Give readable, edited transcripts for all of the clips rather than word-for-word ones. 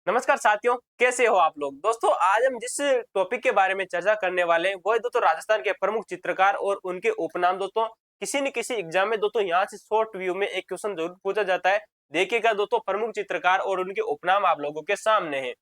नमस्कार साथियों, कैसे हो आप लोग। दोस्तों, आज हम जिस टॉपिक के बारे में चर्चा करने वाले हैं वो है दोस्तों राजस्थान के प्रमुख चित्रकार और उनके उपनाम। दोस्तों, किसी न किसी एग्जाम में दोस्तों यहाँ से शॉर्ट व्यू में एक क्वेश्चन जरूर पूछा जाता है। देखिएगा दोस्तों, प्रमुख चित्रकार और उनके उपनाम आप लोगों के सामने है।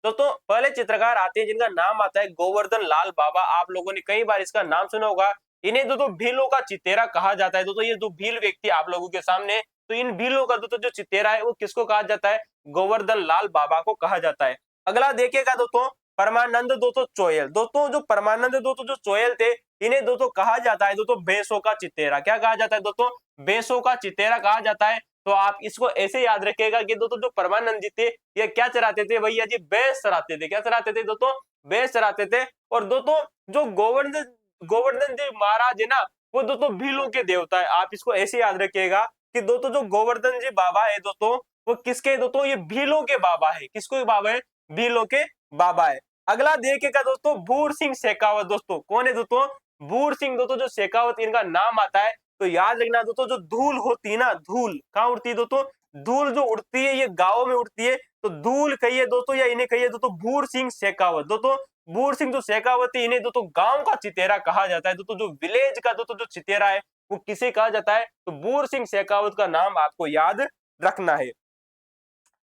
दोस्तों, पहले चित्रकार आते हैं जिनका नाम आता है गोवर्धन लाल बाबा। आप लोगों ने कई बार इसका नाम सुना होगा। इन्हें दोस्तों भीलों का चितेरा कहा जाता है। दोस्तों, ये दो भील व्यक्ति आप लोगों के सामने, तो इन भीलों का दोस्तों जो चितेरा है वो किसको कहा जाता है? गोवर्धन लाल बाबा को कहा जाता है। अगला देखिएगा दोस्तों, परमानंद दोस्तों चोयल। दोस्तों, जो परमानंद दोस्तों जो चोयल थे, इन्हें दोस्तों कहा जाता है दोस्तों भैंसों का चितेरा। क्या कहा जाता है दोस्तों? भैंसों का चितेरा कहा जाता है। तो आप इसको ऐसे याद रखिएगा कि दोस्तों जो परमानंद जी थे, ये क्या चराते थे भैया जी? भैंस चराते थे। क्या चराते थे दोस्तों? भैंस चराते थे। और दोस्तों जो गोवर्धन गोवर्धन जी महाराज है ना, वो दोस्तों भीलों के देवता है। आप इसको ऐसे याद रखिएगा कि दोस्तों जो गोवर्धन जी बाबा है दोस्तों, वो किसके दोस्तों? ये भीलों के बाबा है। किसको बाबा है? भीलों के बाबा है। अगला देखिएगा दोस्तों, भूर सिंह शेखावत। दोस्तों कौन है दोस्तों? भूर सिंह दोस्तों जो शेखावत इनका नाम आता है। तो याद रखना दोस्तों, जो धूल होती है ना, धूल कहाँ उड़ती है दोस्तों? धूल जो उड़ती है ये गाँव में उड़ती है। तो धूल कहिए दोस्तों या इन्हें कहिए दोस्तों भूर सिंह शेखावत। दोस्तों भूर सिंह जो शेखावत है, इन्हें दोस्तों गांव का चितेरा कहा जाता है। दोस्तों जो विलेज का दोस्तों जो चितेरा है वो किसे कहा जाता है? तो भूर सिंह शेखावत का नाम आपको याद रखना है।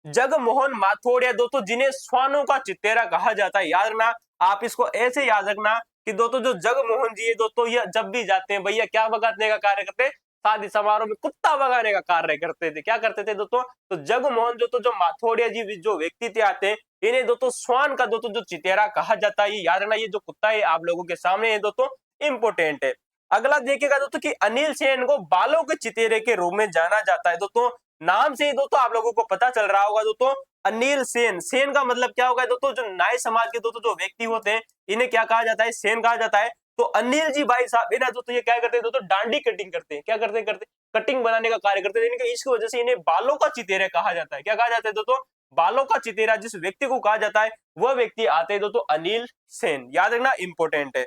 जगमोहन माथोड़ दोस्तों, जिन्हें स्वानों का चितेरा कहा जाता है। याद रखना, आप इसको ऐसे याद रखना कि दोस्तों जो जगमोहन जी है दोस्तों, ये जब भी जाते हैं भैया क्या भगाने का कार्य करते हैं? शादी समारोह में कुत्ता भगाने का कार्य करते थे। क्या करते थे दोस्तों? तो जगमोहन दोस्तों जो माथोड़िया जी जो व्यक्ति थे आते हैं, इन्हें दोस्तों स्वान का दोस्तों जो चितेरा कहा जाता है। ये याद रखना, ये जो कुत्ता है आप लोगों के सामने है दोस्तों, इंपोर्टेंट है। अगला देखिएगा दोस्तों कि अनिल सेन को बालों के चितेरे के रूप में जाना जाता है। दोस्तों नाम से ही दोस्तों आप लोगों को पता चल रहा होगा दोस्तों, अनिल सेन। सेन का मतलब क्या होगा दोस्तों? जो नाई समाज के दोस्तों जो व्यक्ति होते हैं, इन्हें क्या कहा जाता है? सेन कहा जाता है। तो अनिल जी भाई साहब है ना दोस्तों, ये क्या करते हैं दोस्तों? डांडी कटिंग करते हैं। क्या करते हैं? कटिंग बनाने का कार्य करते हैं। इनके इसकी वजह से इन्हें बालों का चितेरा कहा जाता है। क्या कहा जाता है दोस्तों? बालों का चितेरा जिस व्यक्ति को कहा जाता है, वह व्यक्ति आते हैं दोस्तों अनिल सेन। याद रखना, इंपोर्टेंट है।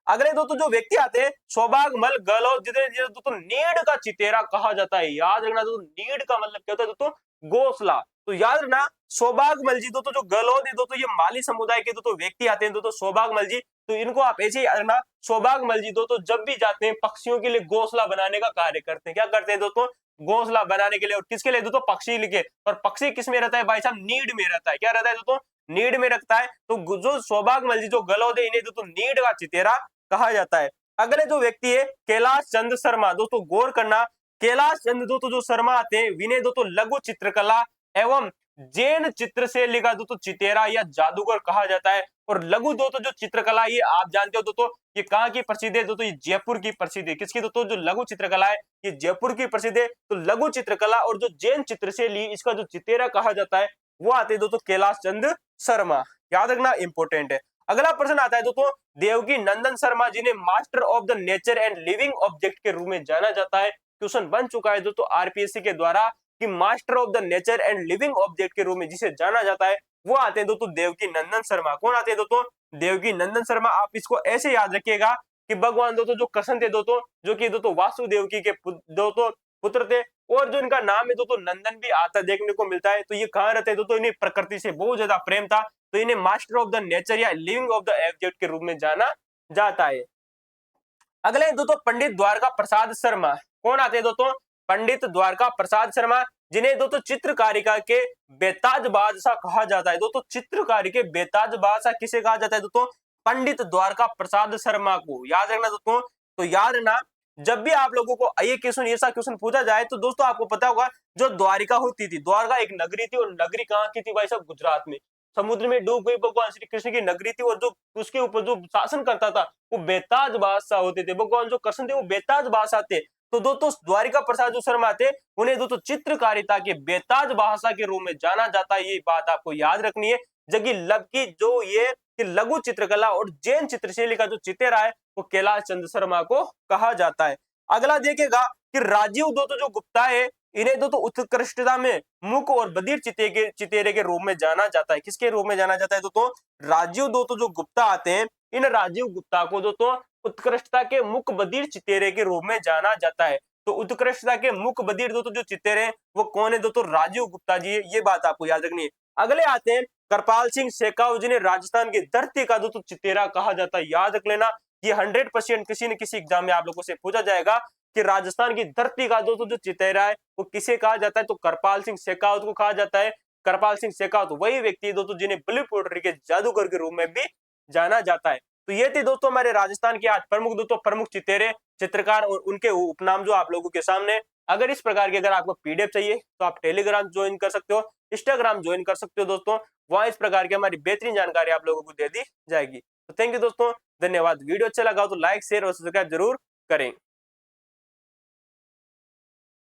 अगले दोस्तों जो व्यक्ति आते हैं सौभागमल गहलोत, जिन्हें दोस्तों नीड का चितेरा कहा जाता है। याद रखना दोस्तों, नीड का मतलब क्या होता है दोस्तों? घोंसला। तो याद रखना, सौभागमल जी दोस्तों जो गहलोत है दोस्तों, ये माली समुदाय के दोस्तों व्यक्ति आते हैं दोस्तों, सौभागमल जी। तो इनको आप ऐसे ही याद रखना, सौभागमल जी दोस्तों जब भी जाते हैं पक्षियों के लिए घोंसला बनाने का कार्य करते हैं। क्या करते हैं दोस्तों? घोंसला बनाने के लिए। और किसके लिए दोस्तों? पक्षी के। और पक्षी किस में रहता है भाई साहब? नीड में रहता है। क्या रहता है दोस्तों? नीड में रखता है। तो जो सौभागमल जी जो गहलोत है, इन्हें दोस्तों नीड का चितेरा कहा जाता है। अगले जो व्यक्ति है कैलाश चंद्र शर्मा। दोस्तों गौर करना, कैलाश चंद्र दोस्तों जो शर्मा आते हैं, विनय दोस्तों लघु चित्रकला एवं जैन चित्र से लिखा दोस्तों चितेरा या जादूगर कहा जाता है। और लघु दोस्तों जो चित्रकला, ये आप जानते हो दोस्तों, ये कहाँ की प्रसिद्ध है दोस्तों? ये जयपुर की प्रसिद्ध है। किसकी दोस्तों? जो लघु चित्रकला है, ये जयपुर की प्रसिद्ध है। तो लघु चित्रकला और जो जैन चित्र से ली इसका जो चितेरा कहा जाता है, वो आते हैं दोस्तों कैलाश चंद्र शर्मा। याद रखना, इंपोर्टेंट है। अगला प्रश्न आता है दोस्तों, देवकी नंदन शर्मा, जिन्हें master of the nature and living object के रूप में जाना जाता है। क्वेश्चन बन चुका है दोस्तों आरपीएससी के द्वारा कि master of the nature and living object के रूप में जिसे जाना जाता है, वो आते हैं दोस्तों देवकी नंदन शर्मा। कौन आते हैं दोस्तों? देवकी नंदन शर्मा। आप इसको ऐसे याद रखिएगा कि भगवान दोस्तों जो कृष्ण थे दोस्तों, जो कि दोस्तों वासुदेव की के दोस्तों पुत्र थे। और जो इनका नाम है दोस्तों नंदन भी आता देखने को मिलता है। तो ये कहाँ रहते हैं दोस्तों? इन्हें प्रकृति से बहुत ज्यादा प्रेम था, तो इन्हें मास्टर ऑफ द नेचर या लिविंग ऑफ द ऑब्जेक्ट के रूप में जाना जाता है। अगले दोस्तों पंडित द्वारका प्रसाद शर्मा। कौन आते हैं दोस्तों? पंडित द्वारका प्रसाद शर्मा, जिन्हें दोस्तों चित्रकारिता के बेताज बादशाह कहा जाता है। दोस्तों चित्रकारी के बेताज बादशाह किसे कहा जाता है दोस्तों? पंडित द्वारका प्रसाद शर्मा को। याद रखना दोस्तों। तो याद रखना, जब भी आप लोगों को ये क्वेश्चन ऐसा क्वेश्चन पूछा जाए तो दोस्तों आपको पता होगा, जो द्वारिका होती थी, द्वारका एक नगरी थी। और नगरी कहाँ की थी भाई साहब? गुजरात में। समुद्र में डूब गई भगवान श्री कृष्ण की नगरी थी। और जो उसके ऊपर जो शासन करता था वो बेताज बादशाह होते थे। भगवान जो कृष्ण थे वो बेताज बादशाह थे। तो दोस्तों द्वारिका प्रसाद जो शर्मा थे, उन्हें दोस्तों चित्रकारिता के बेताज बादशाह के रूप में जाना जाता है। ये बात आपको याद रखनी है। जबकि की जो ये लघु चित्रकला और जैन चित्रशैली का जो चितेरा है, वो कैलाश चंद्र शर्मा को कहा जाता है। अगला देखेगा कि राजीव दोस्तों जो गुप्ता है, इन्हें दोस्तों उत्कृष्टता में मुख और बधिर चितेरे के रूप में जाना जाता है। किसके रूप में जाना जाता है दोस्तों? राजीव दोस्तों जो गुप्ता आते हैं, इन राजीव गुप्ता को दोस्तों उत्कृष्टता के मुख बधिर चितेरे के रूप में जाना जाता है। तो उत्कृष्टता के मुख बधिर दोस्तों जो चितेरे हैं, वो कौन है दोस्तों? राजीव गुप्ता जी। ये बात आपको याद रखनी है। अगले आते हैं करपाल सिंह शेखावत जिन्हें राजस्थान की धरती का दोस्तों चितेरा कहा जाता है। याद रख लेना, ये 100% किसी न किसी एग्जाम में आप लोगों से पूछा जाएगा कि राजस्थान की धरती का दोस्तों जो चितेरा है वो किसे कहा जाता है, तो करपाल सिंह शेखावत को कहा जाता है। करपाल सिंह शेखावत वही व्यक्ति है दोस्तों जिन्हें ब्लू पोल्ट्री के जादूगर के रूप में भी जाना जाता है। तो ये थी दोस्तों हमारे राजस्थान के आज प्रमुख चितेरे, चित्रकार और उनके उपनाम जो आप लोगों के सामने। अगर इस प्रकार की अगर आपको पीडीएफ चाहिए तो आप टेलीग्राम ज्वाइन कर सकते हो, इंस्टाग्राम ज्वाइन कर सकते हो दोस्तों। वहां इस प्रकार की हमारी बेहतरीन जानकारी आप लोगों को दे दी जाएगी। तो थैंक यू दोस्तों, धन्यवाद। वीडियो अच्छा लगा हो तो लाइक शेयर और सब्सक्राइब जरूर करें।